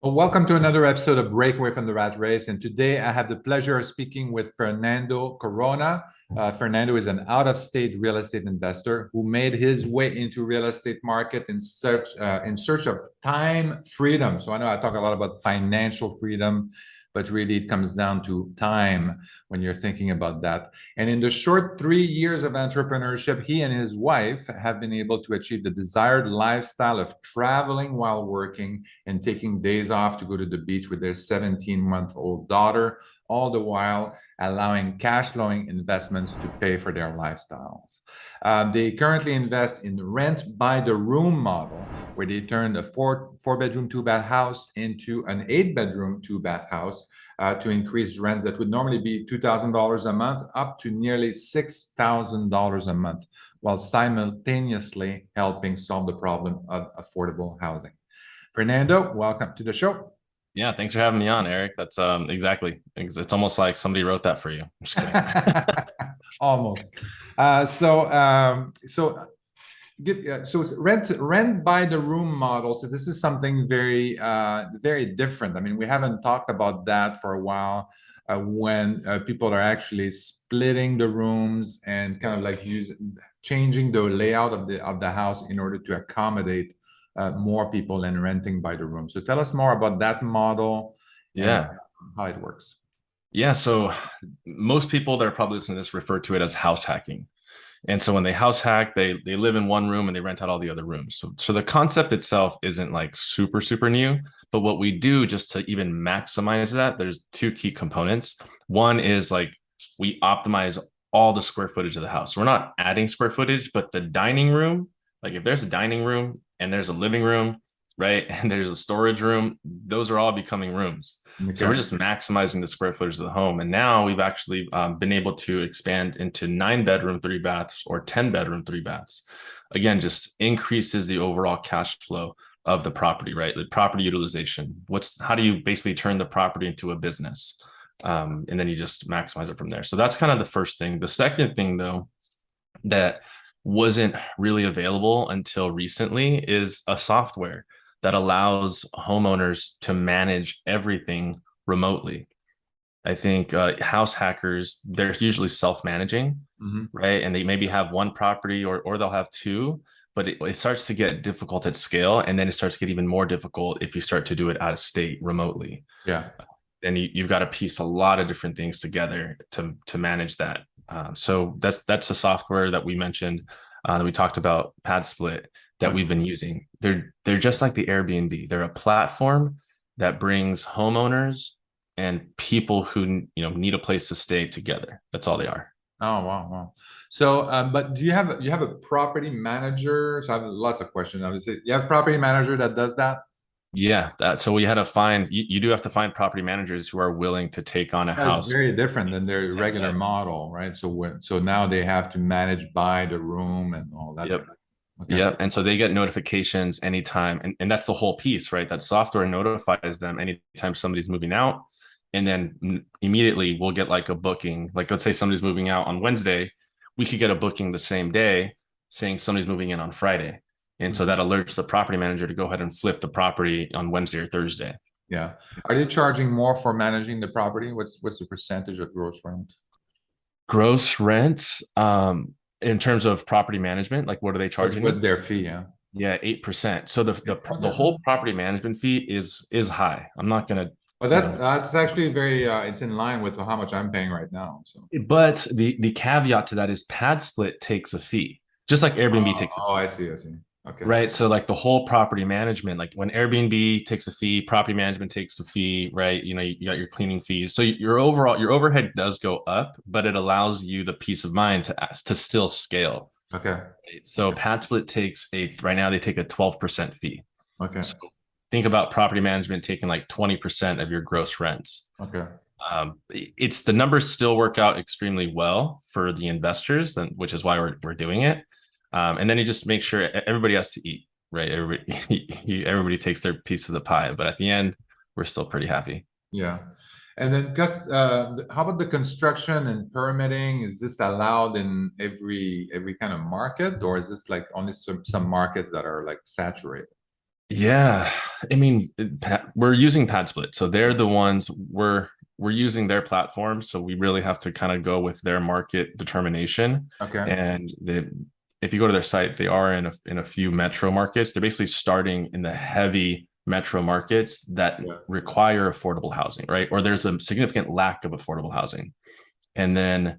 Well, welcome to another episode of Breakaway from the Rat Race. And today I have the pleasure of speaking with Fernando Corona. Fernando is an out-of-state real estate investor who made his way into real estate market in search of time freedom. So I know I talk a lot about financial freedom, but really it comes down to time when you're thinking about that. And in the short 3 years of entrepreneurship, he and his wife have been able to achieve the desired lifestyle of traveling while working and taking days off to go to the beach with their 17-month-old daughter, all the while allowing cash flowing investments to pay for their lifestyles. They currently invest in rent by the room model, where they turned a four bedroom, two bath house into an 8 bedroom, two bath house to increase rents that would normally be $2,000 a month up to nearly $6,000 a month, while simultaneously helping solve the problem of affordable housing. Fernando, welcome to the show. Yeah, thanks for having me on, Eric. That's exactly. It's almost like somebody wrote that for you. I'm just kidding. Almost. So it's rent by the room model. So this is something very different. I mean, we haven't talked about that for a while. When people are actually splitting the rooms and kind of like changing the layout of the house in order to accommodate more people and renting by the room. So tell us more about that model and Yeah. how it works. Yeah. So most people that are probably listening to this refer to it as house hacking. And so when they house hack, they live in one room and they rent out all the other rooms. So the concept itself isn't like super new, but what we do just to even maximize that, there's two key components. One is like we optimize all the square footage of the house. We're not adding square footage, but the dining room, like if there's a dining room and there's a living room, right, and there's a storage room, those are all becoming rooms. So we're Okay. just maximizing the square footage of the home. And now we've actually been able to expand into 9 bedroom, three baths or 10 bedroom, three baths. Again, just increases the overall cash flow of the property, right? The property utilization. How do you basically turn the property into a business? And then you just maximize it from there. So that's kind of the first thing. The second thing, though, that wasn't really available until recently is a software that allows homeowners to manage everything remotely. I think house hackers, they're usually self-managing, Mm-hmm. right? And they maybe have one property or they'll have two, but it starts to get difficult at scale. And then it starts to get even more difficult if you start to do it out of state remotely. Yeah. Then you've got to piece a lot of different things together to manage that. So that's the software that we mentioned, that we talked about, Pad Split, that Okay. we've been using. They're just like the Airbnb. They're a platform that brings homeowners and people who need a place to stay together. That's all they are. Oh, wow, wow. So, but do you have a property manager? So I have lots of questions. Obviously, you have a property manager that does that. Yeah, so we had to find you do have to find property managers who are willing to take on a That's house very different than their 10 regular beds. model, right? So now they have to manage by the room and all that. Yep. Okay. Yep. And so they get notifications anytime. And that's the whole piece, right? That software notifies them anytime somebody's moving out. And then immediately we'll get like a booking. Like, let's say somebody's moving out on Wednesday, we could get a booking the same day saying somebody's moving in on Friday. And so Mhm. that alerts the property manager to go ahead and flip the property on Wednesday or Thursday. Yeah. Are they charging more for managing the property? What's the percentage of gross rent? Gross rents, in terms of property management, like what are they What's charging what's you? their fee? Yeah. Yeah, 8%. So the Okay. whole property management fee is high. I'm not gonna, Well, you that's know, that's actually very it's in line with how much I'm paying right now. So. but the caveat to that is Pad Split takes a fee, just like Airbnb Oh, takes a oh, fee, I see. I see. Okay. right? So like the whole property management, like when Airbnb takes a fee, property management takes a fee, right? You got your cleaning fees. So your overhead does go up, but it allows you the peace of mind to still scale. Okay. Right? So Pad Split takes right now they take a 12% fee. Okay. So think about property management taking like 20% of your gross rents. Okay. It's the numbers still work out extremely well for the investors, which is why we're doing it. And then you just make sure everybody has to eat, right? Everybody takes their piece of the pie, but at the end, we're still pretty happy. Yeah. And then, Gus, how about the construction and permitting? Is this allowed in every kind of market, or is this like only some markets that are like saturated? Yeah, I mean, we're using PadSplit, so they're the ones we're using their platform. So we really have to kind of go with their market determination. Okay. And if you go to their site, they are in a few metro markets. They're basically starting in the heavy metro markets that Yeah. require affordable housing, right? Or there's a significant lack of affordable housing. And then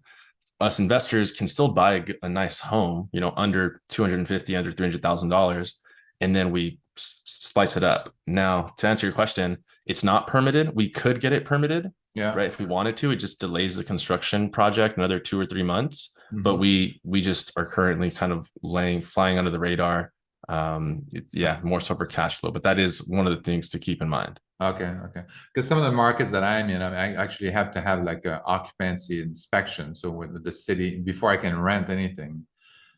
us investors can still buy a nice home, under 250, under $300,000, and then we spice it up. Now, to answer your question, it's not permitted. We could get it permitted, Yeah. right? If we wanted to, it just delays the construction project another 2 or 3 months. But Mhm. we just are currently kind of flying under the radar. Yeah, more so for cash flow, but that is one of the things to keep in mind. Okay, okay. Because some of the markets that I'm in, I actually have to have like a occupancy inspection. So with the city, before I can rent anything,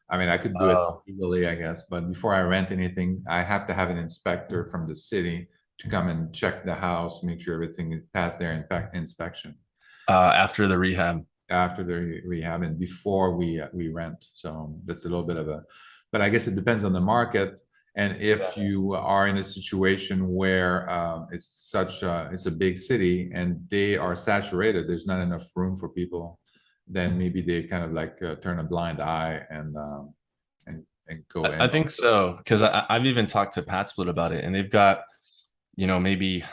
I mean, I could do it Oh, legally, I guess, but before I rent anything, I have to have an inspector from the city to come and check the house, make sure everything is passed their inspection after the rehab. after the rehab and before we rent. So that's a little bit of a, but I guess it depends on the market. And if you are in a situation where it's a big city and they are saturated, there's not enough room for people, then maybe they kind of like turn a blind eye and go I in. think so because I've even talked to PadSplit about it, and they've got maybe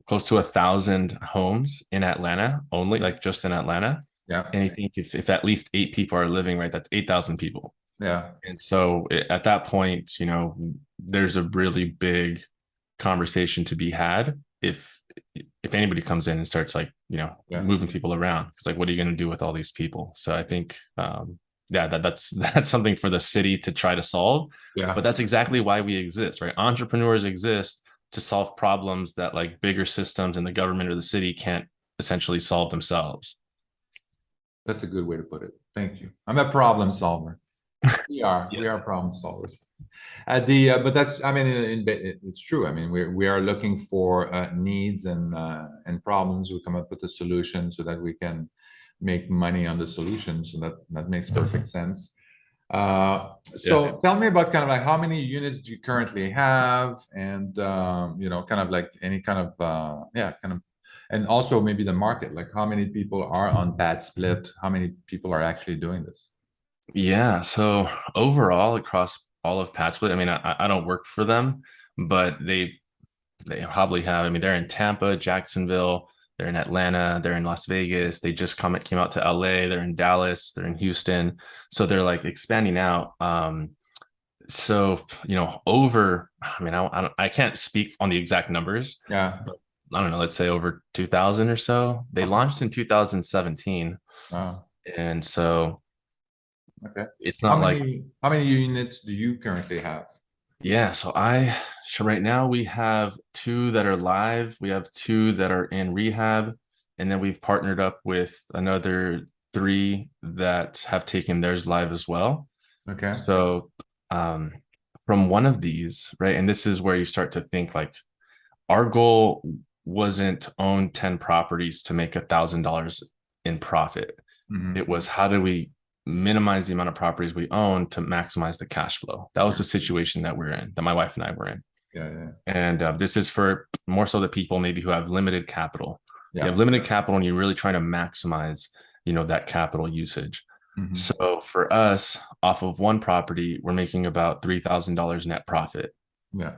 close to 1,000 homes in Atlanta only, like just in Atlanta. Yeah, And I think if at least 8 people are living, right, that's 8,000 people. yeah, And so at that point, there's a really big conversation to be had if anybody comes in and starts like, yeah, moving people around. It's like, what are you going to do with all these people? So I think, yeah, that's something for the city to try to solve. yeah. But that's exactly why we exist, right? Entrepreneurs exist to solve problems that like bigger systems in the government or the city can't essentially solve themselves. That's a good way to put it. Thank you. I'm a problem solver. We Yeah. are problem solvers. But that's, I mean, it's true. I mean, we are looking for needs and problems. We come up with a solution so that we can make money on the solution. So that makes perfect sense. Yeah. So tell me about kind of like how many units do you currently have, and kind of like any kind of yeah, kind of, and also maybe the market, like how many people are on that split, how many people are actually doing this? Yeah. So overall, across all of PadSplit, I mean, I don't work for them, but they probably have. I mean, they're in Tampa, Jacksonville, they're in Atlanta, they're in Las Vegas. They just came out to LA. They're in Dallas, they're in Houston. So they're like expanding out. So over. I mean, I can't speak on the exact numbers, Yeah. but I don't know. Let's say over 2,000 or so. They Okay. launched in 2017, Wow. and so Okay. it's not like. How many units do you currently have? Yeah, so right now we have two that are live, we have two that are in rehab, and then we've partnered up with another three that have taken theirs live as well. Okay. So um from one of these, right, and this is where you start to think like our goal wasn't to own 10 properties to make $1,000 in profit. Hmm. It was how do we minimize the amount of properties we own to maximize the cash flow. That was the situation that we're in, that my wife and I were in. Yeah, yeah, And this is for more so the people maybe who have limited capital. You yeah. have limited capital and you're really trying to maximize, that capital usage. Hmm. So for us, off of one property, we're making about $3,000 net profit. Yeah.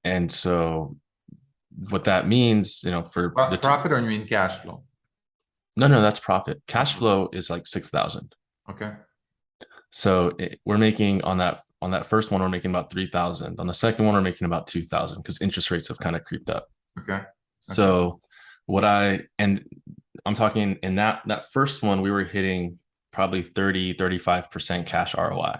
And so what that means, for Profit, or you mean cash flow? no, that's profit. Cash Okay. flow is like 6,000. Okay. So we're making on that first one, we're making about 3,000. On the second one, we're making about 2,000 because interest rates have kind of creeped up. Okay. Okay. So and I'm talking in that first one, we were hitting probably 30-35% cash ROI.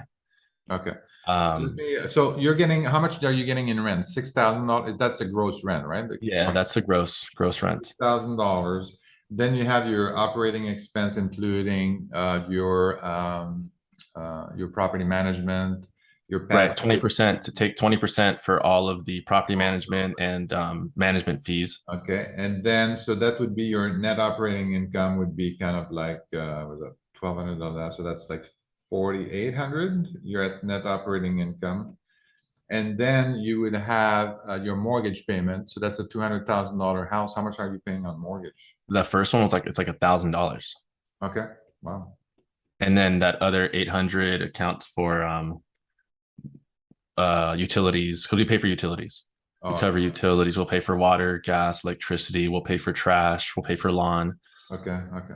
Okay. Um, So you're getting, how much are you getting in rent? $6,000. That's the gross rent, right? yeah, that's the gross rent. $6,000. Then you have your operating expense, including your property management, your Right, pet. 20% to take 20% for all of the property management and management fees. Okay, and then so that would be your net operating income would be kind of like was that $1,200? So that's like 4,800. You're at net operating income. And then you would have your mortgage payment. So that's a $200,000 house. How much are you paying on mortgage? The first one was like it's like $1,000. Okay. Wow. And then that other 800 accounts for utilities. Because we pay for utilities. We Oh, cover utilities. We'll pay for water, gas, electricity. We'll pay for trash. We'll pay for lawn. okay. Okay.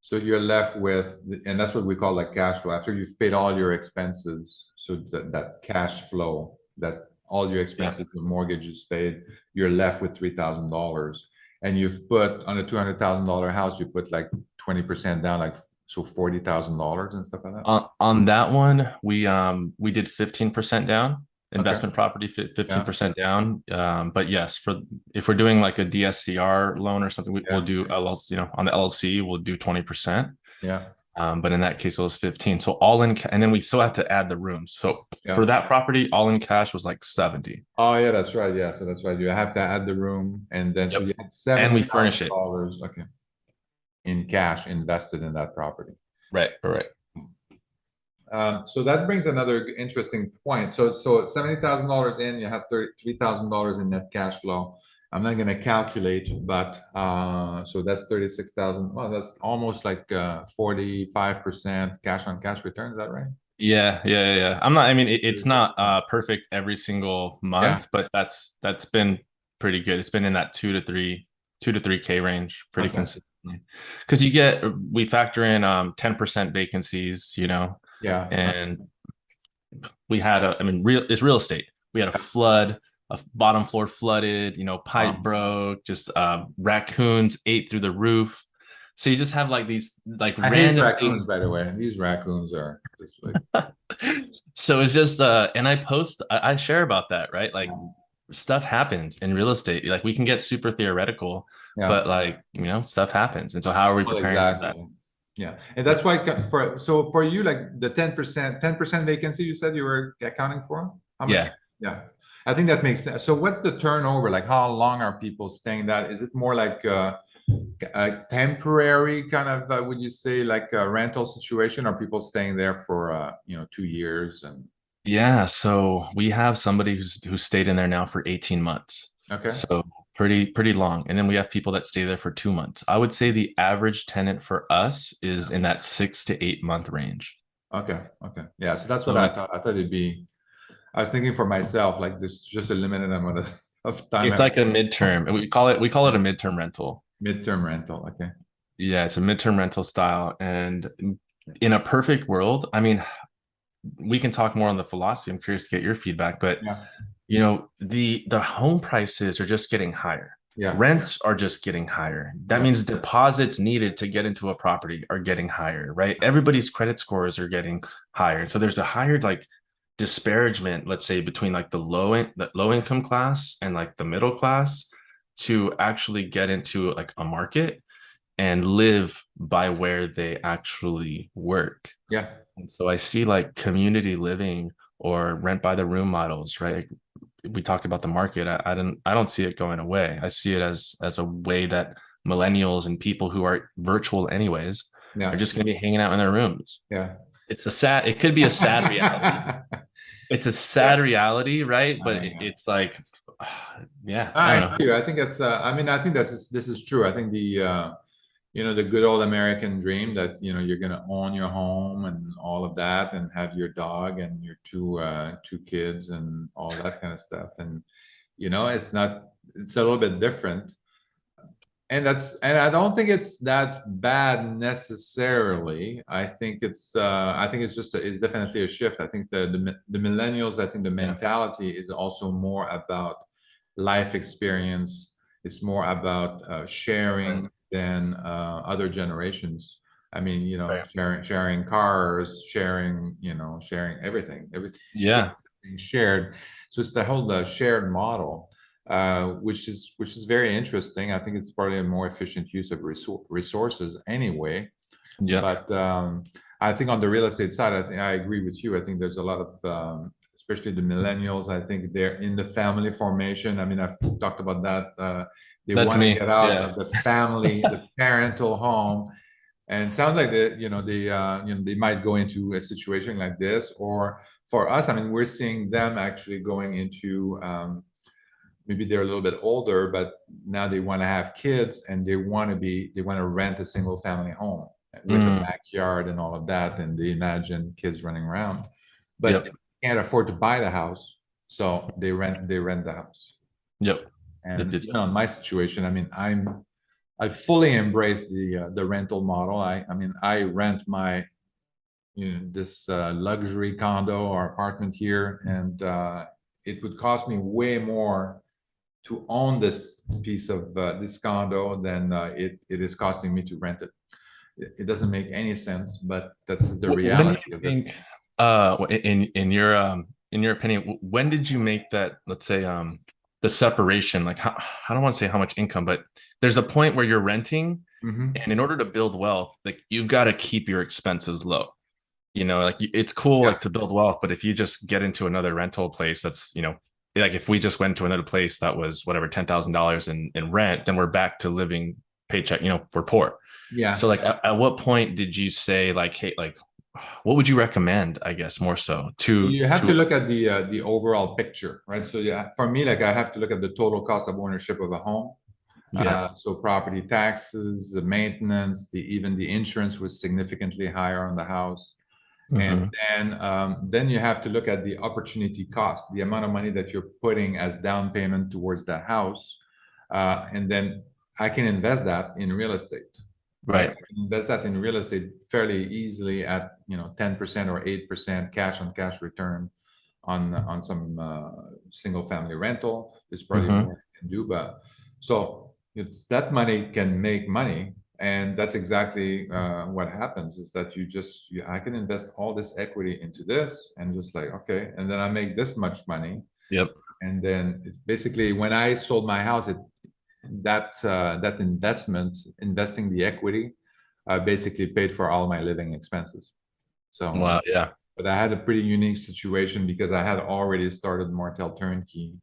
So you're left with, and that's what we call like cash flow. After you've paid all your expenses, so that cash flow, that all your Yeah. expenses, the mortgage is paid, you're left with $3,000. And you've put on a $200,000 house, you put like 20% down, like so $40,000 and stuff like that. On that one, we did 15% down, Okay. investment property, Yeah. 15% down. But yes, for if we're doing like a DSCR loan or something, we'll Yeah. do LLC, on the LLC, we'll do 20%. Yeah. But in that case, it was 15. So all in, and then we still have to add the rooms. So for Yeah. that property, all in cash was like 70. Oh, yeah, that's right. Yeah. So that's right. You have to add the room and then so Yep. you had And we furnish it. $70,000, okay, in cash invested in that property. Right. Right. So that brings another interesting point. So $70,000 in, you have $33,000 in net cash flow. I'm not going to calculate, but so that's 36,000. Well, that's almost like 45% cash on cash return. Is that right? Yeah. I'm not, I mean, it's not perfect every single Yeah. month, but that's been pretty good. It's been in that 2 to 3K range pretty Okay. consistently. Because we factor in 10% vacancies, Yeah. and we had it's real estate. We had a flood, a bottom floor flooded, pipe broke, just raccoons ate through the roof. So you just have like these like I hate random raccoons, things. by the way. These raccoons are just like, So it's just and I share about that, right? Like stuff happens in real estate. Like we can get super theoretical, yeah. but like, stuff happens. And so how are we Well, preparing for that? exactly. Yeah. And that's why for you, like the 10% vacancy you said you were accounting for? How much? Yeah. Yeah. I think that makes sense. So what's the turnover? Like how long are people staying that? Is it more like a temporary kind of, would you say like a rental situation? Or people staying there for, 2 years and, Yeah, so we have somebody who stayed in there now for 18 months. okay. So pretty long. And then we have people that stay there for 2 months. I would say the average tenant for us is in that 6 to 8 month range. Okay. Okay. Yeah. So that's what So I thought. I thought I was thinking for myself, like there's just a limited amount of time. it's like a midterm. And we call it a midterm rental. Midterm rental. Okay. Yeah, it's a midterm rental style. And in a perfect world, I mean, we can talk more on the philosophy. I'm curious to get your feedback, but Yeah. the home prices are just getting higher. Yeah. Rents are just getting higher. That Yeah. means deposits needed to get into a property are getting higher, right? Everybody's credit scores are getting higher. So there's a higher like disparagement, let's say, between like the low income class and like the middle class to actually get into like a market and live by where they actually work. Yeah. And so I see like community living or rent by the room models, right? We talked about the market. I don't see it going away. I see it as a way that millennials and people who are virtual anyways Yeah. are just going to be hanging out in their rooms. Yeah. It could be a sad reality. It's a sad reality, right? But it's like, yeah, I don't know. agree. I think that's, I think this is true. I think the good old American dream that, you're going to own your home and all of that and have your dog and your two kids and all that kind of stuff. And, it's a little bit different. And I don't think it's that bad necessarily. I think it's it's definitely a shift. I think the millennials, I think the mentality is also more about life experience. It's more about sharing than other generations. I mean, sharing cars, sharing everything Yeah. being shared. So it's the whole shared model, which is very interesting. I think it's probably a more efficient use of resources anyway. Yeah. But I think on the real estate side, I think I agree with you. I think there's a lot of especially the millennials. I think they're in the family formation. I mean, I've talked about that. They That's want to me. get out Yeah. of the family, the parental home. And it sounds like they might go into a situation like this. Or for us, I mean, we're seeing them actually going into maybe they're a little bit older, but now they want to have kids and they want to rent a single family home with a backyard and all of that. And they imagine kids running around, but Yep. can't afford to buy the house. So they rent the house. Yep. And in my situation, I mean, I fully embrace the rental model. I mean, I rent my this luxury condo or apartment here, and it would cost me way more to own this piece of this condo than it is costing me to rent it. It doesn't make any sense, but that's the When do reality you of it. think, in your opinion, when did you make that, let's say, the separation? Like, I don't want to say how much income, but there's a point where you're renting, and in order to build wealth, like you've got to keep your expenses low. Like it's cool Yeah. like to build wealth, but if you just get into another rental place, that's like if we just went to another place that was whatever $10,000 in rent, then we're back to living paycheck. We're poor. Yeah. So like at what point did you say like, hey, like what would you recommend, I guess, more so You have to look at the overall picture, right? So yeah, for me, like I have to look at the total cost of ownership of a home. Yeah. So property taxes, the maintenance, even the insurance was significantly higher on the house. And then you have to look at the opportunity cost, the amount of money that you're putting as down payment towards the house. And then I can invest that in real estate, right? Right. I can invest that in real estate fairly easily at 10% or 8% cash on cash return on some single family rental. There's probably more you can do, but so it's that money can make money. And that's exactly what happens is that I can invest all this equity into this and just like, okay, and then I make this much money. Yep. And then basically when I sold my house, that investment, investing the equity, basically paid for all my living expenses. So, Wow. Yeah. but I had a pretty unique situation because I had already started Martel Turnkey.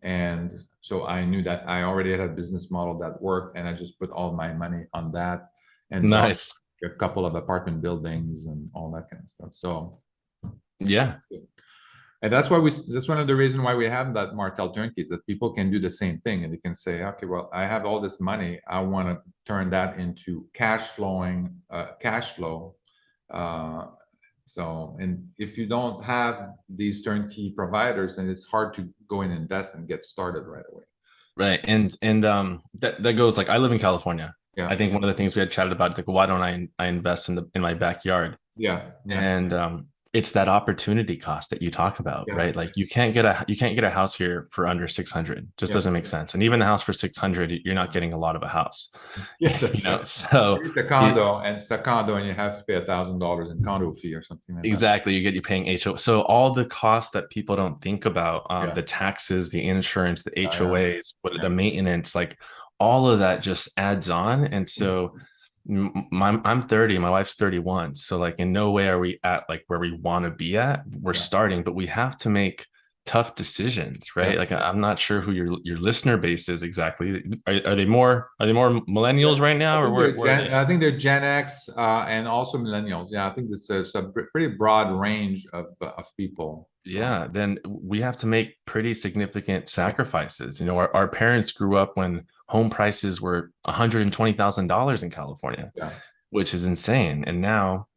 And so I knew that I already had a business model that worked, and I just put all my money on that and bought Nice. a couple of apartment buildings and all that kind of stuff. So, Yeah. and that's one of the reasons why we have that Martel Turnkey is that people can do the same thing and they can say, okay, well, I have all this money. I want to turn that into cash flow. So, and if you don't have these turnkey providers, then it's hard to go and invest and get started right away. Right. And that goes like I live in California. Yeah. I think one of the things we had chatted about is like, well, why don't I invest in my backyard? Yeah. And it's that opportunity cost that you talk about, Yeah. right? Like you can't get a house here for under 600. Just doesn't make sense. And even the house for 600, you're not getting a lot of a house. Yeah, that's right. So it's a condo, and you have to pay $1,000 in condo fee or something like that. exactly, you're paying HO. So all the costs that people don't think about, Yeah. the taxes, the insurance, the HOAs, Yeah. the maintenance, like all of that just adds on. And so I'm 30, my wife's 31. So like in no way are we at like where we want to be at. We're starting, but we have to make tough decisions, right? Yeah. Like I'm not sure who your listener base is exactly. Are they more millennials right now, or where are they? I think they're Gen X and also millennials. Yeah, I think this is a pretty broad range of people. Yeah, then we have to make pretty significant sacrifices. Our parents grew up when home prices were $120,000 in California, Yeah. which is insane. And now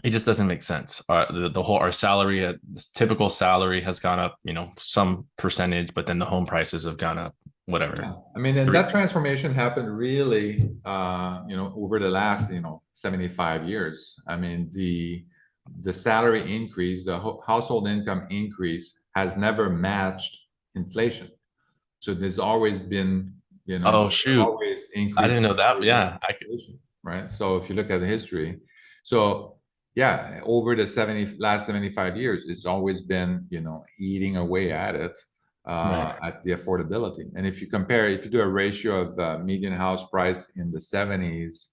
it just doesn't make sense. Our salary, typical salary has gone up, some percentage, but then the home prices have gone up, whatever. Yeah. I mean, and that transformation happened really, over the last, 75 years. I mean, the salary increase, the household income increase has never matched inflation. So there's always been, Oh, shoot. always increase. I didn't know that. Yeah. Right. So if you look at the history, so yeah, over the last 75 years, it's always been, eating away at it, at the affordability. And if you do a ratio of median house price in the 70s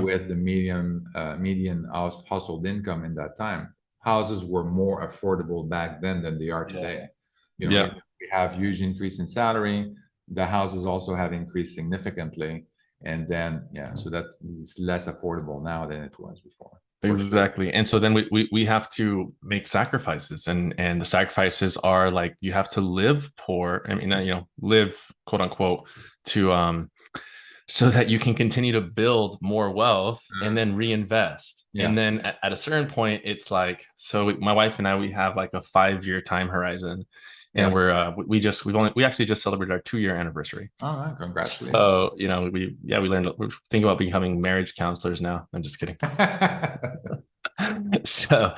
with the median household income in that time, houses were more affordable back then than they are today. We have huge increase in salary. The houses also have increased significantly. And then, yeah, so that is less affordable now than it was before. Exactly. And so then we have to make sacrifices, and the sacrifices are like you have to live poor. I mean, live quote unquote to so that you can continue to build more wealth and then reinvest. Yeah. And then at a certain point, it's like, so my wife and I, we have like a 5-year time horizon, and Yeah. we actually just celebrated our 2-year anniversary. All right, congratulations. So, we learned, we're thinking about becoming marriage counselors now. I'm just kidding. So,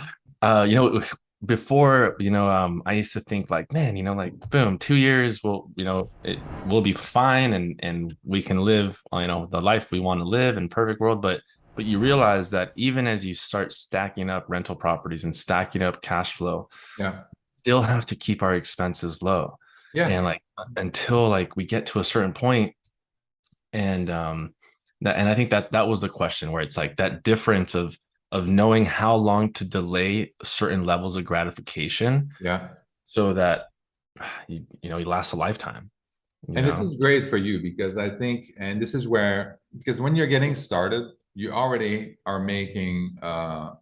before, I used to think like, man, like, boom, 2 years it will be fine, and we can live, the life we want to live in perfect world. But you realize that even as you start stacking up rental properties and stacking up cash flow, Yeah. still have to keep our expenses low. Yeah. And like, until like we get to a certain point, and I think that was the question, where it's like that difference of knowing how long to delay certain levels of gratification, Yeah. so that you last a lifetime. And this is great for you because I think, and this is where, because when you're getting started, you already are making,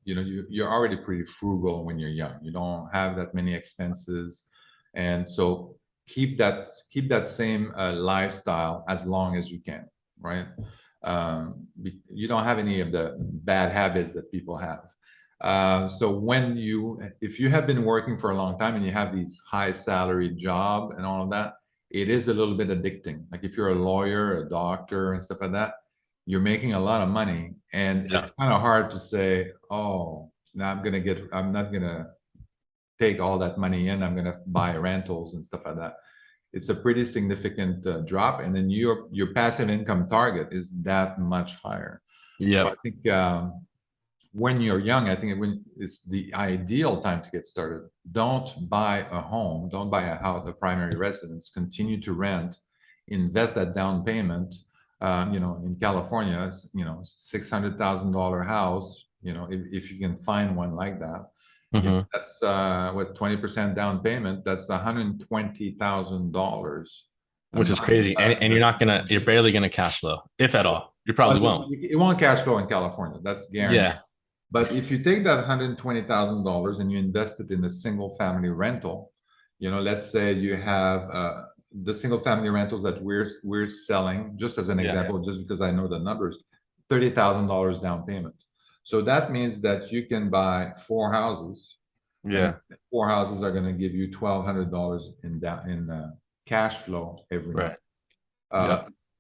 you're already pretty frugal when you're young. You don't have that many expenses. And so keep that same lifestyle as long as you can, right? You don't have any of the bad habits that people have. So if you have been working for a long time and you have these high salary job and all of that, it is a little bit addicting. Like if you're a lawyer, a doctor, and stuff like that, you're making a lot of money, and it's kind of hard to say, "Oh, now I'm not gonna take all that money in. I'm gonna buy rentals and stuff like that." It's a pretty significant drop, and then your passive income target is that much higher. Yeah. So I think when you're young, I think when it's the ideal time to get started. Don't buy a home, don't buy a house, a primary residence. Continue to rent, invest that down payment. In California, $600,000 house. If you can find one like that, that's what 20% down payment. That's $120,000. Which is crazy, and you're barely gonna cash flow, if at all. You probably won't. It won't cash flow in California. That's guaranteed. Yeah. But if you take that $120,000 and you invest it in a single family rental, let's say you have the single family rentals that we're selling, just as an example, just because I know the numbers, $30,000 down payment. So that means that you can buy 4 houses. Yeah. 4 houses are going to give you $1,200 in cash flow every month.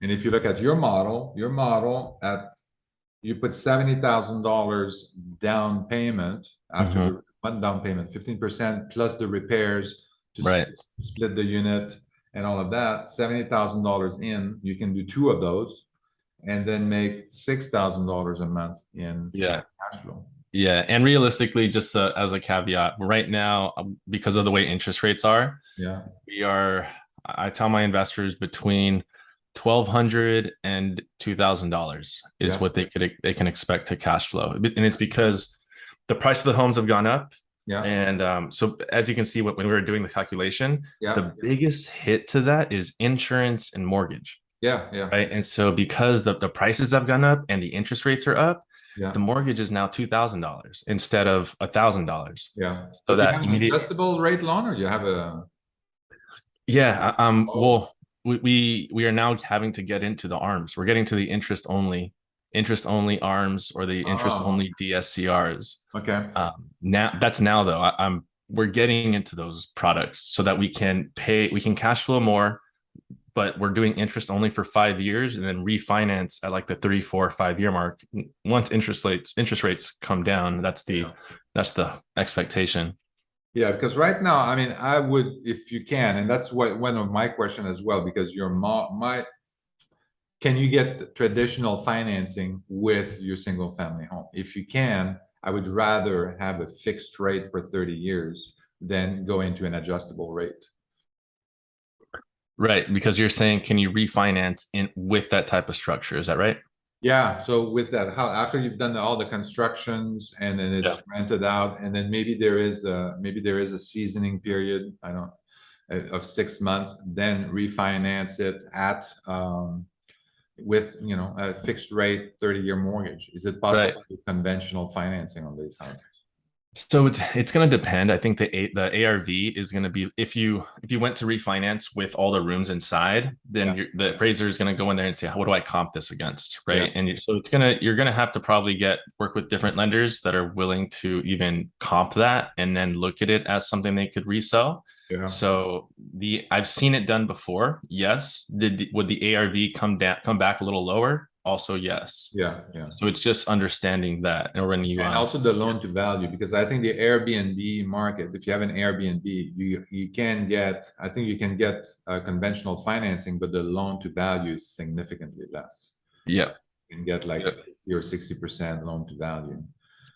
And if you look at your model you put $70,000 down payment after the one down payment, 15% plus the repairs to split the unit and all of that. $70,000 in, you can do 2 of those, and then make $6,000 a month in cash flow. Yeah, and realistically, just as a caveat, right now, because of the way interest rates are, I tell my investors between $1,200 and $2,000 is what they can expect to cash flow, and it's because the price of the homes have gone up. And so as you can see, when we were doing the calculation, the biggest hit to that is insurance and mortgage. Right. And so because the prices have gone up and the interest rates are up, the mortgage is now $2,000 instead of $1,000. So that you have an adjustable rate loan, or you have a well, we are now having to get into the ARMs. We're getting to the interest only ARMs, or the interest only DSCRs. Now though, we're getting into those products so that we can cash flow more, but we're doing interest only for 5 years and then refinance at like the 3, 4, 5-year mark. Once interest rates come down, that's the expectation. Yeah, because right now, I mean, I would, if you can, and that's one of my question as well, because can you get traditional financing with your single family home? If you can, I would rather have a fixed rate for 30 years than go into an adjustable rate. Right, because you're saying, can you refinance with that type of structure? Is that right? Yeah. So with that, after you've done all the constructions and then it's rented out, and then maybe there is a seasoning period, of 6 months, then refinance it at with, you know, a fixed rate 30-year mortgage? Is it possible Right. to do conventional financing on these houses? So it's going to depend. I think the ARV is going to be if you went to refinance with all the rooms inside, then Yeah. the appraiser is going to go in there and say, what do I comp this against, Yeah. right? And so you're going to have to probably work with different lenders that are willing to even comp that and then look at it as something they could resell. Yeah. So I've seen it done before. Yes. Would the ARV come back a little lower? Also, yes. Yeah. Yeah. So it's just understanding that, or when you And also the loan to value, because I think the Airbnb market, if you have an Airbnb, you can get, I think you can get conventional financing, but the loan to value is significantly less. yeah. You can get like 50 or 60% loan to value.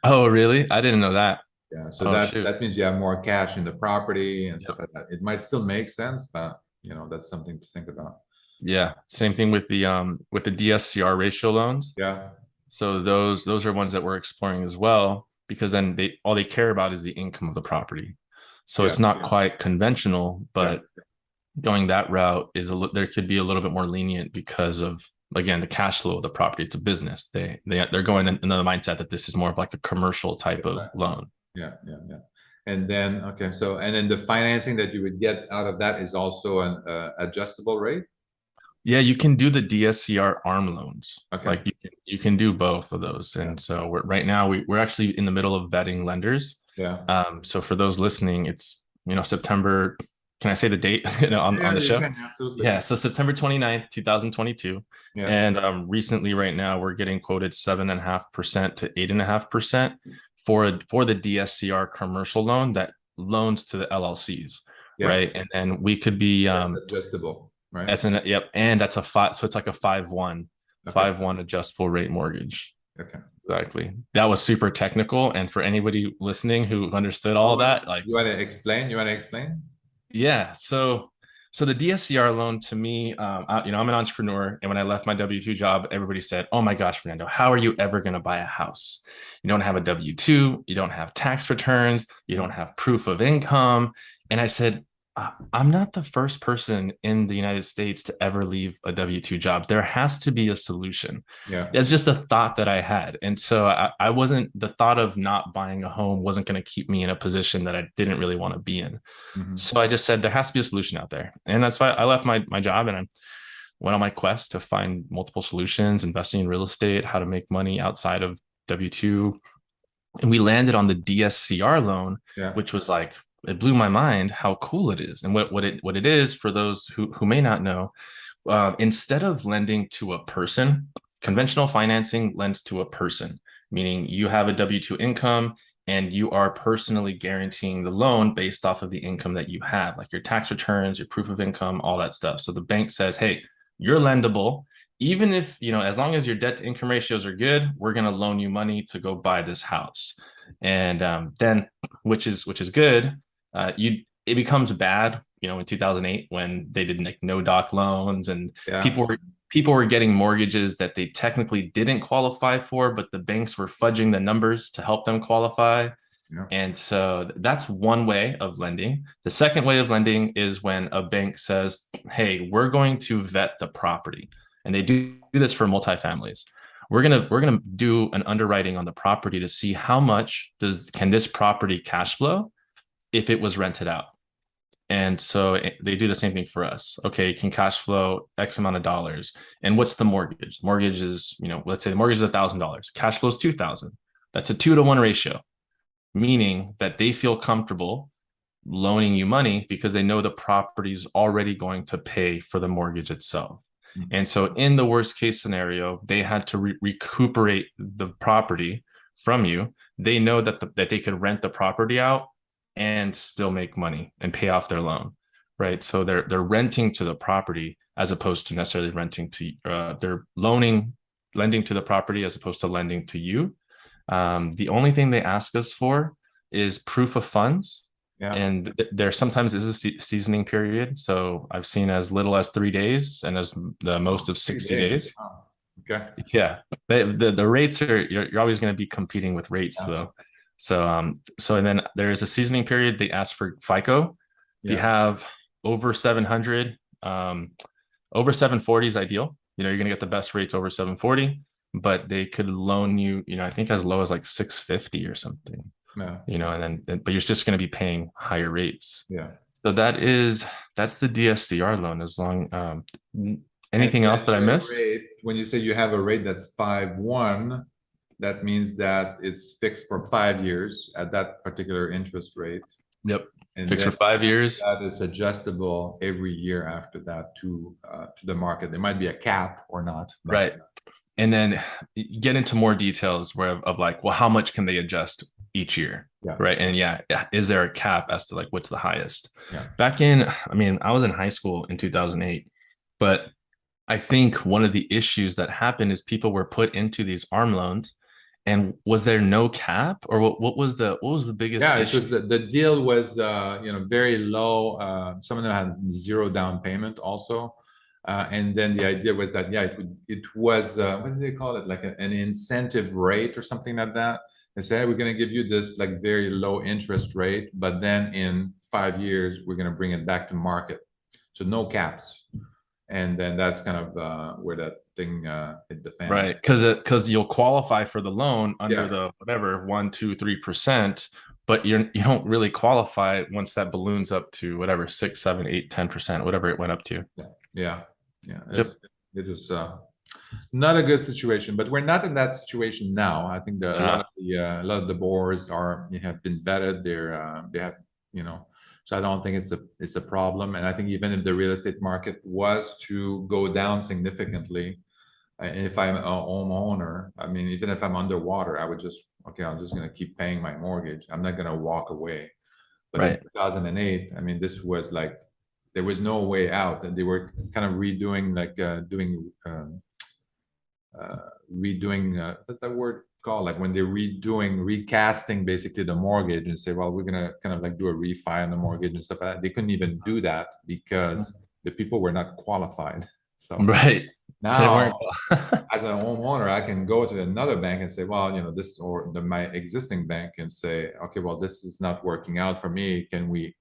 Oh, really? I didn't know that. Yeah, so Oh, shoot. that means you have more cash in the property and stuff Yep. like that. It might still make sense, but you know, that's something to think about. Yeah. Same thing with the DSCR ratio loans. Yeah, So those are ones that we're exploring as well, because then all they care about is the income of the property. So yeah, it's not quite conventional, yeah, but going that route there could be a little bit more lenient because of, again, the cash flow of the property. It's a business. They're going in another mindset that this is more of like a commercial type of loan. yeah, yeah, yeah. And then, okay, so, and then the financing that you would get out of that is also an adjustable rate? Yeah, you can do the DSCR arm loans. Okay. Like you can do both of those. And so right now we're actually in the middle of vetting lenders. Yeah. So for those listening, it's, September. Can I say the date on the show? Can, absolutely. Yeah. So September 29th, 2022. Yeah. And recently right now we're getting quoted 7.5% to 8.5% for the DSCR commercial loan that loans to the LLCs. Yeah. Right. And then we could be adjustable. Right. Yep. And that's a 5. So it's like a 5/1, Okay. 5/1 adjustable rate mortgage. Okay. Exactly. That was super technical. And for anybody listening who understood all of that, like, you want to explain? yeah. So the DSCR loan to me, I'm an entrepreneur. And when I left my W-2 job, everybody said, oh my gosh, Fernando, how are you ever going to buy a house? You don't have a W-2, you don't have tax returns, you don't have proof of income. And I said, I'm not the first person in the United States to ever leave a W-2 job. There has to be a solution. Yeah. It's just a thought that I had. And so I wasn't, the thought of not buying a home wasn't going to keep me in a position that I didn't really want to be in. Mm-hmm. So I just said, there has to be a solution out there. And that's why I left my job and I went on my quest to find multiple solutions, investing in real estate, how to make money outside of W-2. And we landed on the DSCR loan, which was like, it blew my mind how cool it is. And what it is, for those who may not know, instead of lending to a person, conventional financing lends to a person, meaning you have a W-2 income and you are personally guaranteeing the loan based off of the income that you have, like your tax returns, your proof of income, all that stuff. So the bank says, hey, you're lendable. Even if, as long as your debt to income ratios are good, we're going to loan you money to go buy this house. And then, which is good. It becomes bad, in 2008 when they did like no doc loans and people were getting mortgages that they technically didn't qualify for, but the banks were fudging the numbers to help them qualify. Yeah. And so that's one way of lending. The second way of lending is when a bank says, hey, we're going to vet the property. And they do this for multifamilies. We're gonna do an underwriting on the property to see how much can this property cash flow if it was rented out. And so they do the same thing for us. Okay, it can cash flow X amount of dollars. And what's the mortgage? The mortgage is, let's say the mortgage is $1,000. Cash flow is $2,000. That's a 2-to-1 ratio, meaning that they feel comfortable loaning you money because they know the property's already going to pay for the mortgage itself. Mm-hmm. And so in the worst case scenario, they had to recuperate the property from you. They know that they could rent the property out and still make money and pay off their loan, right? So they're renting to the property as opposed to necessarily renting to, they're lending to the property as opposed to lending to you. The only thing they ask us for is proof of funds. Yeah. And there sometimes is a seasoning period. So I've seen as little as 3 days and as the most of 60 days. Oh, okay. Yeah. The rates you're always going to be competing with rates though. So and then there is a seasoning period. They ask for FICO. If you have over 700, over 740 is ideal. you know, you're going to get the best rates over 740, but they could loan you, you know, I think as low as like 650 or something, Yeah. you know, and then, but you're just going to be paying higher rates. Yeah. So that's the DSCR loan. As long, And anything else that I your missed? rate, when you say you have a rate that's 5.1, that means that it's fixed for 5 years at that particular interest rate. Yep. And Fixed for then 5 years. that is adjustable every year after that to the market. There might be a cap or not. Right. And then get into more details where of like, well, how much can they adjust each year? Yeah. Right. And yeah, is there a cap as to like what's the highest? Yeah. Back in, I mean, I was in high school in 2008, but I think one of the issues that happened is people were put into these arm loans. And was there no cap, or what was the biggest Yeah, it issue? was the deal was very low. Some of them had zero down payment also. And then the idea was that it was what do they call it, like an incentive rate or something like that. They say, hey, we're going to give you this like very low interest rate, but then in 5 years we're going to bring it back to market, so no caps. And then that's kind of where that thing hit the fan. Right, because you'll qualify for the loan under Yeah. the whatever 1, 2, 3%, but you don't really qualify once that balloons up to whatever 6, 7, 8, 10%, whatever it went up to. Yeah. Yep. It was not a good situation, but we're not in that situation now. I think a lot of the boards have been vetted. They have, so I don't think it's a problem. And I think even if the real estate market was to go down significantly, and if I'm a homeowner, I mean, even if I'm underwater, I would I'm just going to keep paying my mortgage. I'm not going to walk away. But in Right. 2008, I mean, this was like, there was no way out. And they were kind of redoing, like redoing, what's that word called? Like when they're recasting basically the mortgage and say, well, we're going to kind of like do a refi on the mortgage and stuff like that. They couldn't even do that because the people were not qualified. So Right. now, as a homeowner, I can go to another bank and say, well, my existing bank and say, okay, well, this is not working out for me. Can we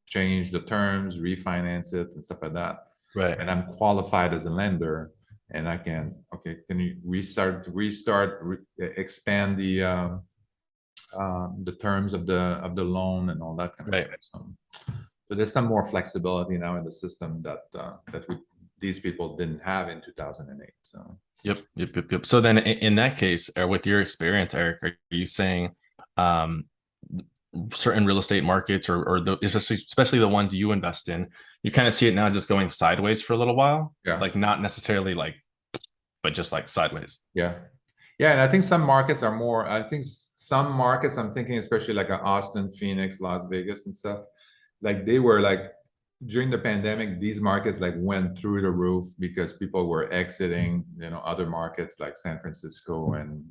change the terms, refinance it, and stuff like that? Right. And I'm qualified as a lender, and I can, okay, can you expand the terms of the loan and all that kind of stuff. So there's some more flexibility now in the system that these people didn't have in 2008. So Yep. So then in that case, or with your experience, Eric, are you saying certain real estate markets or especially the ones you invest in, you kind of see it now just going sideways for a little while? Yeah. Like not necessarily like, but just like sideways. Yeah. And I think some markets are more, I'm thinking especially like Austin, Phoenix, Las Vegas and stuff, like they were like, during the pandemic, these markets like went through the roof because people were exiting, other markets like San Francisco and,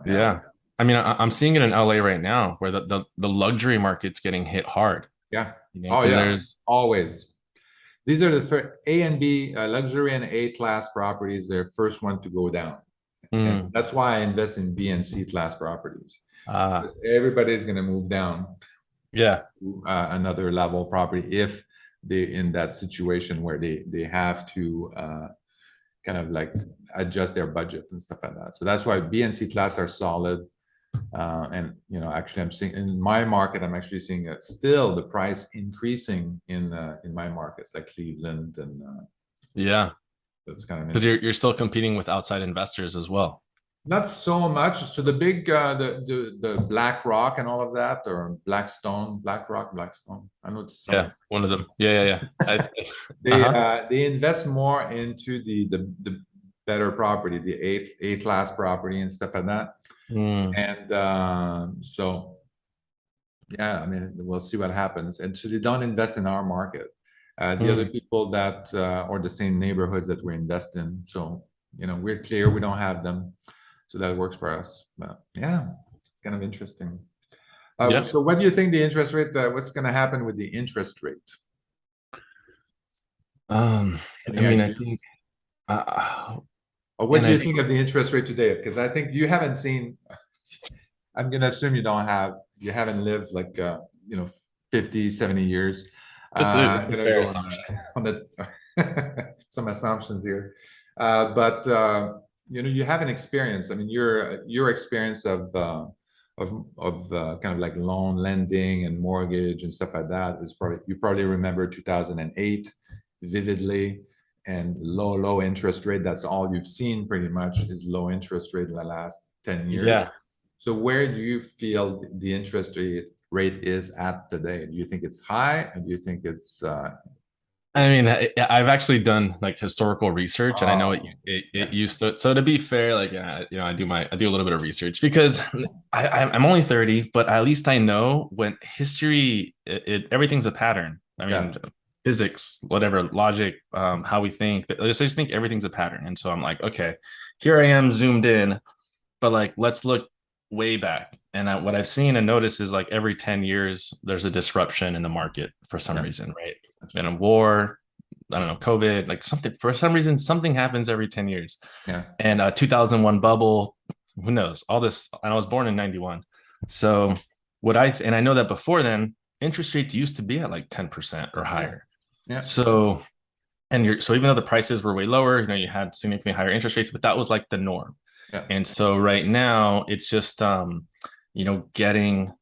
Yeah. I mean, I'm seeing it in LA right now where the luxury market's getting hit hard. Yeah. There's always. These are the A and B, luxury and A class properties. They're first one to go down. And that's why I invest in B and C class properties. Because everybody's going to move down. Yeah. To, another level property if they're in that situation where they have to kind of like adjust their budget and stuff like that. So that's why B and C class are solid. And actually, I'm seeing in my market, I'm actually seeing still the price increasing in my markets like Cleveland and yeah, that's kind of because you're still competing with outside investors as well. Not so much. So the big the BlackRock and all of that, or Blackstone. I know it's one of them. Yeah. They invest more into the better property, the A class property and stuff like that. And so yeah, I mean, we'll see what happens. And so they don't invest in our market. The other people that or the same neighborhoods that we invest in. So we're clear we don't have them. So that works for us. But yeah, kind of interesting. So what do you think the interest rate, what's going to happen with the interest rate? I mean, I think or what do you think of the interest rate today? Because I think you haven't seen, I'm going to assume you haven't lived like 50, 70 years. It's a fair assumption. On some assumptions here. But you have an experience. I mean, your experience of kind of like loan lending and mortgage and stuff like that is probably you probably remember 2008 vividly, and low interest rate. That's all you've seen pretty much is low interest rate in the last 10 years. Yeah. So where do you feel the interest rate is at today? Do you think it's high, and do you think it's I mean, I've actually done like historical research, and I know yeah, it used to. So to be fair, like I do a little bit of research because I'm only 30, but at least I know when history, everything's a pattern. I yeah, mean, physics, whatever, logic, how we think. I just think everything's a pattern, and so I'm like, okay, here I am zoomed in, but like let's look way back. And what I've seen and noticed is like every 10 years, there's a disruption in the market for some yeah, reason, right? In a war, I don't know, COVID, like something, for some reason, something happens every 10 years. yeah, And 2001 bubble, who knows? All this, and I was born in 91. So and I know that before then, interest rates used to be at like 10% or yeah, higher. yeah, So, so even though the prices were way lower, you had significantly higher interest rates, but that was like the norm. yeah, And so right now it's just getting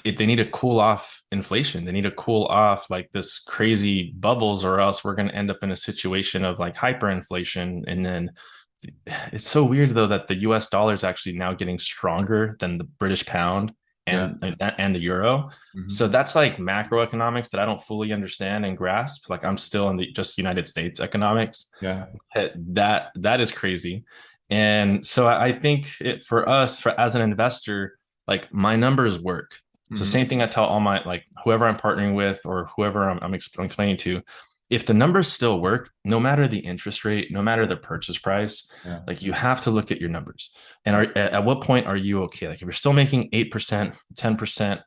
they need to cool off inflation. They need to cool off like this crazy bubbles, or else we're going to end up in a situation of like hyperinflation. And then it's so weird though that the US dollar is actually now getting stronger than the British pound yeah. and the euro. Mhm. So that's like macroeconomics that I don't fully understand and grasp. Like I'm still in the just United States economics. Yeah, That is crazy. And so I think for us, as an investor, like my numbers work. It's the mhm, same thing I tell all my like whoever I'm partnering with or whoever I'm explaining to. If the numbers still work, no matter the interest rate, no matter the purchase price, yeah, like you have to look at your numbers. And at what point are you okay? Like if you're still making 8%, 10%,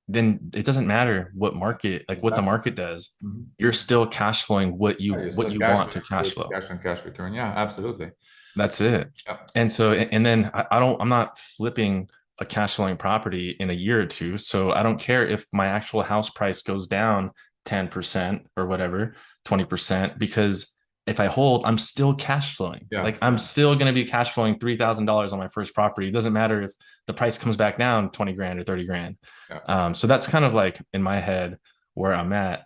then it doesn't matter what the exactly. market does. Mhm. You're still cash flowing what Yeah, you you're what still you want to cash with flow. cash on cash return. Yeah, absolutely. That's it. Yeah, And so, and then I'm not flipping a cash flowing property in a year or two. So I don't care if my actual house price goes down 10% or whatever, 20%, because if I hold, I'm still cash flowing. yeah, Like I'm still going to be cash flowing $3,000 on my first property. It doesn't matter if the price comes back down 20 grand or 30 grand. yeah, So that's kind of like in my head where I'm at.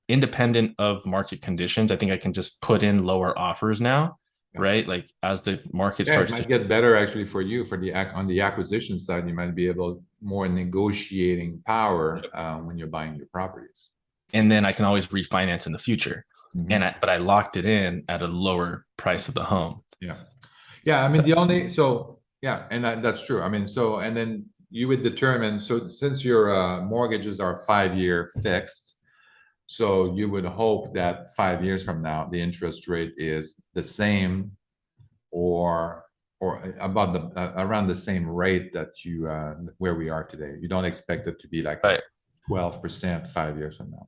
Independent of market conditions, I think I can just put in lower offers now, yeah. right? Like as the market Yeah, it starts to might get better actually for you for on the acquisition side. You might be able more negotiating power when you're buying your properties. and then I can always refinance in the future. Mhm. But I locked it in at a lower price of the home. Yeah, yeah. I mean, So yeah, and that's true. I mean, and then you would determine. So since your mortgages are 5-year fixed, so you would hope that 5 years from now the interest rate is the same or about around the same rate that you where we are today. You don't expect it to be like right, 12% 5 years from now,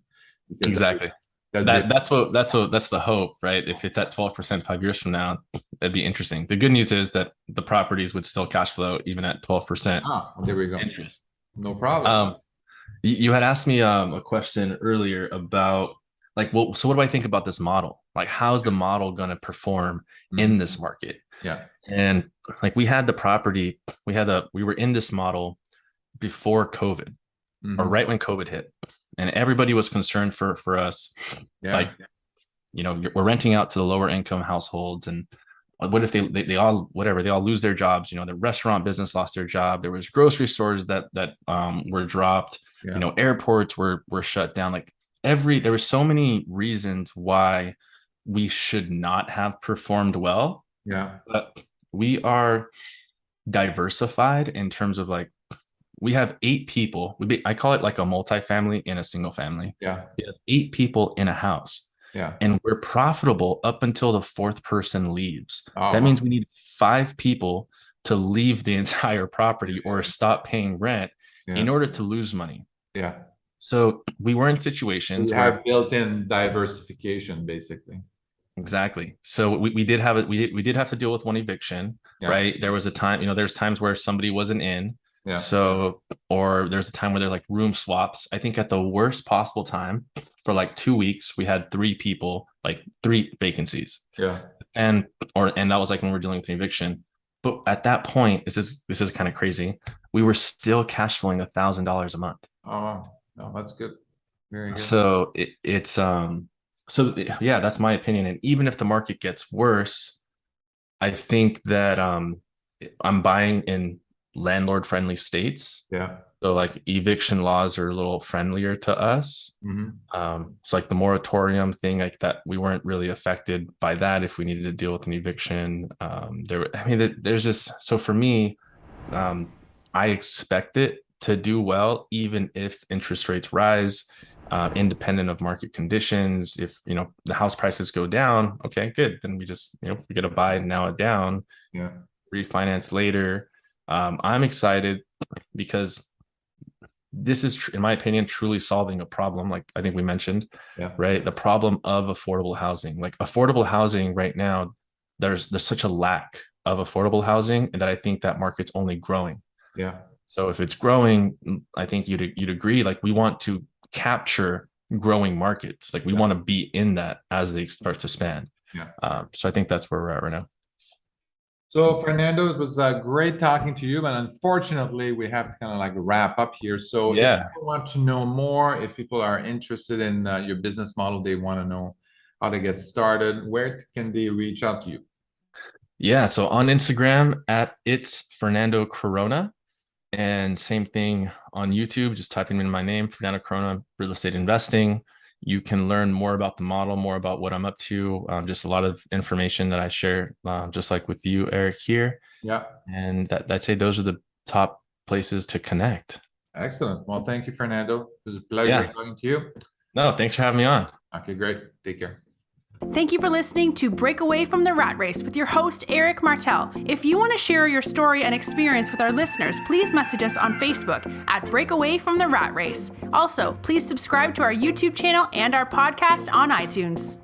because exactly. that'd be That's the hope, right? If it's at 12% 5 years from now, that'd be interesting. The good news is that the properties would still cash flow even at 12% there we go. interest. No problem. Um, you had asked me a question earlier about like, well, so what do I think about this model? Like, how's the model going to perform Mhm. in this market? Yeah. And like, we had the property, we were in this model before COVID or Mhm. right when COVID hit, and everybody was concerned for us, like, Yeah. we're renting out to the lower income households, and what if they all whatever they all lose their jobs? The restaurant business lost their job. There was grocery stores that were dropped. Yeah. Airports were shut down. Like there were so many reasons why we should not have performed well. Yeah. But we are diversified in terms of like we have 8 people. I call it like a multifamily in a single family. Yeah. We have 8 people in a house, Yeah. and we're profitable up until the fourth person leaves. Oh, That wow. means we need 5 people to leave the entire property or stop paying rent Yeah. in order to lose money. Yeah. So we were in So you situations where have built-in diversification, basically. exactly. So we did have it. We did have to deal with one eviction, Yeah. right? There was a time, there's times where somebody wasn't in. Yeah. So, or there's a time where there's like room swaps. I think at the worst possible time for like 2 weeks, we had 3 people, like 3 vacancies. Yeah. And that was like when we were dealing with an eviction. But at that point, this is kind of crazy. We were still cash flowing $1,000 a month. Oh, no, that's good. Very good. So yeah, that's my opinion. And even if the market gets worse, I think that I'm buying in landlord friendly states. Yeah. So like eviction laws are a little friendlier to us. It's like the moratorium thing, like that, we weren't really affected by that if we needed to deal with an eviction. There's just, so for me, I expect it to do well, even if interest rates rise, independent of market conditions. If, the house prices go down, okay, good. Then we just, we get a buy now it down, Yeah. refinance later. I'm excited because this is, in my opinion, truly solving a problem. Like I think we mentioned, Yeah. right? The problem of affordable housing. Like affordable housing right now, there's such a lack of affordable housing, and that I think that market's only growing. Yeah. So if it's growing, I think you'd agree. Like we want to capture growing markets. Like we want to be in that as they start to expand. Yeah. So I think that's where we're at right now. So Fernando, it was great talking to you, but unfortunately we have to kind of like wrap up here. So if Yeah. people want to know more, if people are interested in your business model, they want to know how to get started, where can they reach out to you? Yeah. So on Instagram at it's Fernando Corona, and same thing on YouTube. Just typing in my name, Fernando Corona, real estate investing. You can learn more about the model, more about what I'm up to, just a lot of information that I share, just like with you, Eric, here. Yeah. And I'd say those are the top places to connect. Excellent. Well, thank you, Fernando. It was a pleasure talking to you. No, thanks for having me on. Okay, great. Take care. Thank you for listening to Break Away from the Rat Race with your host, Eric Martel. If you want to share your story and experience with our listeners, please message us on Facebook at Break Away from the Rat Race. Also, please subscribe to our YouTube channel and our podcast on iTunes.